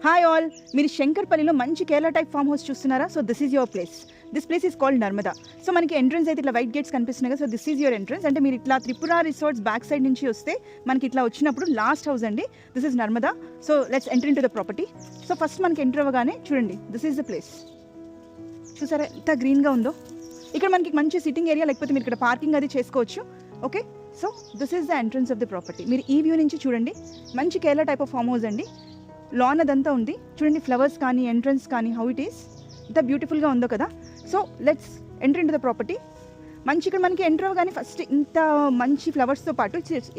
Hi all, మీరు శంకర్పల్లిలో మంచి Kerala type farm house చూస్తున్నారా? So this is your place. This place is called Narmada. So మనకి entrance అయితే ఇట్లా వైట్ గేట్స్ కనిపిస్తున్నాయి కదా. So this is your entrance. అంటే మీరు ఇట్లా త్రిపుర రిసార్ట్స్ బ్యాక్ సైడ్ నుంచి వస్తే మనకి ఇట్లా వచ్చినప్పుడు లాస్ట్ హౌస్ అండి. This is Narmada. So let's enter in to the property. So first మనకి ఎంటర్ అవ్వగానే చూడండి, దిస్ ఈజ్ ద ప్లేస్. చూసారా ఎంత గ్రీన్గా ఉందో. ఇక్కడ మనకి మంచి సిట్టింగ్ ఏరియా, లేకపోతే మీరు ఇక్కడ పార్కింగ్ అది చేసుకోవచ్చు. Okay, so this is the entrance of the property. మీరు ఈ వ్యూ నుంచి చూడండి, మంచి Kerala type of farm house అండి. లాన్ అదంతా ఉంది చూడండి, ఫ్లవర్స్ కానీ ఎంట్రన్స్ కానీ హౌ ఇట్ ఈస్ ఇంత బ్యూటిఫుల్గా ఉందో కదా. So let's enter in to the property. మంచి ఇక్కడ మనకి ఎంటర్ అవ్వగానే ఫస్ట్ ఇంత మంచి ఫ్లవర్స్తో పాటు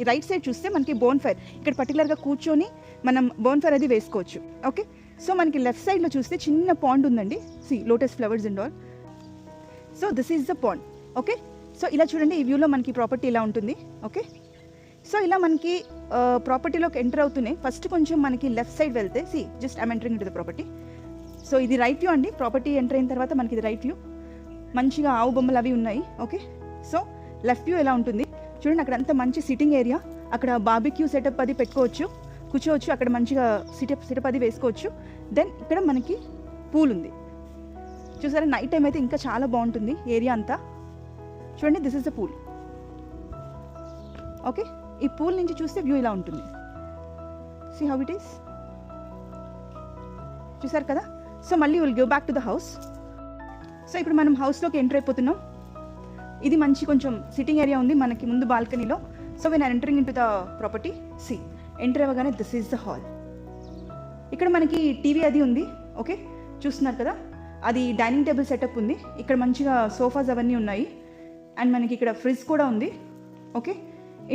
రైట్ సైడ్ చూస్తే మనకి బోన్ ఫైర్, ఇక్కడ పర్టికులర్గా కూర్చొని మనం బోన్ ఫైర్ అది వేసుకోవచ్చు. ఓకే, సో మనకి లెఫ్ట్ సైడ్లో చూస్తే చిన్న పాండ్ ఉందండి. See lotus flowers and all. So this is the pond. Okay, so ఇలా చూడండి, ఈ వ్యూలో మనకి ప్రాపర్టీ ఇలా ఉంటుంది. ఓకే, సో ఇలా మనకి ప్రాపర్టీలోకి ఎంటర్ అవుతూనే ఫస్ట్ కొంచెం మనకి లెఫ్ట్ సైడ్ వెళ్తే see just I'm entering into the property. So ఇది రైట్ వ్యూ అండి. ప్రాపర్టీ ఎంటర్ అయిన తర్వాత మనకి ఇది రైట్ వ్యూ. మంచిగా ఆవు బొమ్మలు అవి ఉన్నాయి. ఓకే, సో లెఫ్ట్ వ్యూ ఎలా ఉంటుంది చూడండి. అక్కడ అంతా మంచి సిట్టింగ్ ఏరియా, అక్కడ బార్బిక్యూ సెటప్ అది పెట్టుకోవచ్చు, కూర్చోవచ్చు, అక్కడ మంచిగా సెటప్ అది వేసుకోవచ్చు. దెన్ ఇక్కడ మనకి పూల్ ఉంది చూసారా. నైట్ టైం అయితే ఇంకా చాలా బాగుంటుంది ఏరియా అంతా. చూడండి, this is the pool. Okay, ఈ పూల్ నుంచి చూస్తే వ్యూ ఇలా ఉంటుంది. See how it is. చూసారు కదా. సో మళ్ళీ will go back to the house. So ఇప్పుడు మనం హౌస్లోకి ఎంటర్ అయిపోతున్నాం. ఇది మంచి కొంచెం సిట్టింగ్ ఏరియా ఉంది మనకి ముందు బాల్కనీలో. So when I entering into the property, see enter అవ్వగానే దిస్ ఈజ్ ద హాల్. ఇక్కడ మనకి టీవీ అది ఉంది. ఓకే, చూస్తున్నారు కదా, అది డైనింగ్ టేబుల్ సెటప్ ఉంది. ఇక్కడ మంచిగా సోఫాస్ అవన్నీ ఉన్నాయి. అండ్ మనకి ఇక్కడ ఫ్రిడ్జ్ కూడా ఉంది. ఓకే,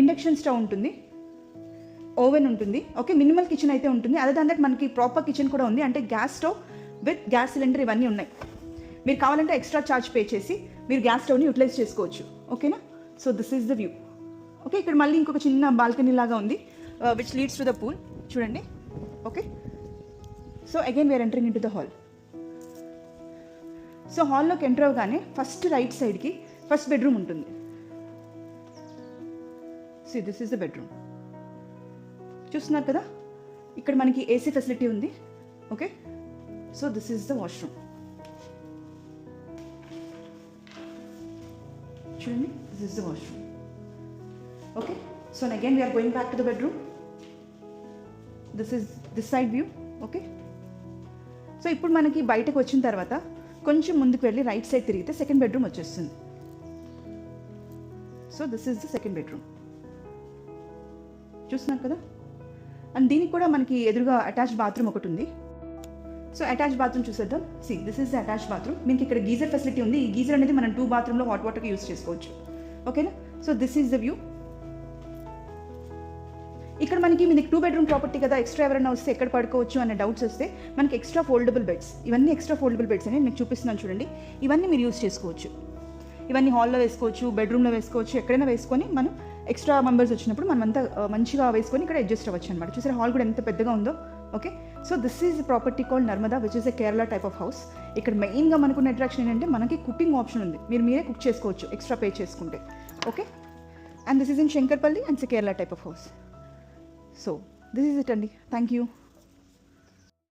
ఇండక్షన్ స్టవ్ ఉంటుంది, ఓవెన్ ఉంటుంది. ఓకే, మినిమల్ కిచెన్ అయితే ఉంటుంది. అదే దాని మనకి ప్రాపర్ కిచెన్ కూడా ఉంది. అంటే gas stove with gas cylinder ఇవన్నీ ఉన్నాయి. మీరు కావాలంటే ఎక్స్ట్రా ఛార్జ్ పే చేసి మీరు గ్యాస్ స్టవ్ని యూటిలైజ్ చేసుకోవచ్చు. ఓకేనా. So this is the view. Okay, ఇక్కడ మళ్ళీ ఇంకొక చిన్న బాల్కనీ లాగా ఉంది which leads to the pool. చూడండి. Okay, so again we're entering into the hall. So హాల్లోకి ఎంటర్ అవ్వగానే ఫస్ట్ రైట్ సైడ్కి ఫస్ట్ బెడ్రూమ్ ఉంటుంది. See, this is the bedroom. చూస్తున్నారు కదా, ఇక్కడ మనకి ఏసీ ఫెసిలిటీ ఉంది. Okay, so this is the washroom. చూడండి, this is the washroom. Okay, so again we're going back to the bedroom. This is this side view. Okay, so ఇప్పుడు మనకి బయటకు వచ్చిన తర్వాత కొంచెం ముందుకు వెళ్ళి రైట్ సైడ్ తిరిగితే సెకండ్ బెడ్రూమ్ వచ్చేస్తుంది. So this is the second bedroom. చూస్తున్నారు కదా. అండ్ దీనికి కూడా మనకి ఎదురుగా అటాచ్ బాత్రూమ్ ఒకటి ఉంది. సో అటాచ్ బాత్రూమ్ చూసేద్దాం. See this is the attach bathroom. మీకు ఇక్కడ గీజర్ ఫెసిలిటీ ఉంది. ఈ గీజర్ అనేది మనం 2 బాత్రూంలో హాట్ వాటర్కి యూస్ చేసుకోవచ్చు. ఓకేనా. So this is the view. ఇక్కడ మనకి మీకు 2 బెడ్రూమ్ ప్రాపర్టీ కదా, ఎక్స్ట్రా ఎవరైనా వస్తే ఎక్కడ పడుకోవచ్చు అనే డౌట్స్ వస్తే మనకి ఎక్స్ట్రా ఫోల్డబుల్ బెడ్స్, ఇవన్నీ ఎక్స్ట్రా ఫోల్డబుల్ బెడ్స్ అని మీకు చూపిస్తున్నాను చూడండి. ఇవన్నీ మీరు యూస్ చేసుకోవచ్చు. ఇవన్నీ హాల్లో వేసుకోవచ్చు, బెడ్రూమ్లో వేసుకోవచ్చు, ఎక్కడైనా వేసుకొని మనం ఎక్స్ట్రా మెంబర్స్ వచ్చినప్పుడు మనం అంతా మంచిగా వేసుకొని ఇక్కడ అడ్జస్ట్ అవ్వచ్చు అనమాట. చూసారా హాల్ కూడా ఎంత పెద్దగా ఉందో. Okay, so this is property called Narmada which is a Kerala type of house. ఇక్కడ మెయిన్గా మనకున్న అట్రాక్షన్ ఏంటంటే మనకి కుకింగ్ ఆప్షన్ ఉంది. మీరే కుక్ చేసుకోవచ్చు ఎక్స్ట్రా పే చేసుకుంటే. Okay, and this is in Shankarpally and it's a Kerala type of house. So this is it అండి. Thank you.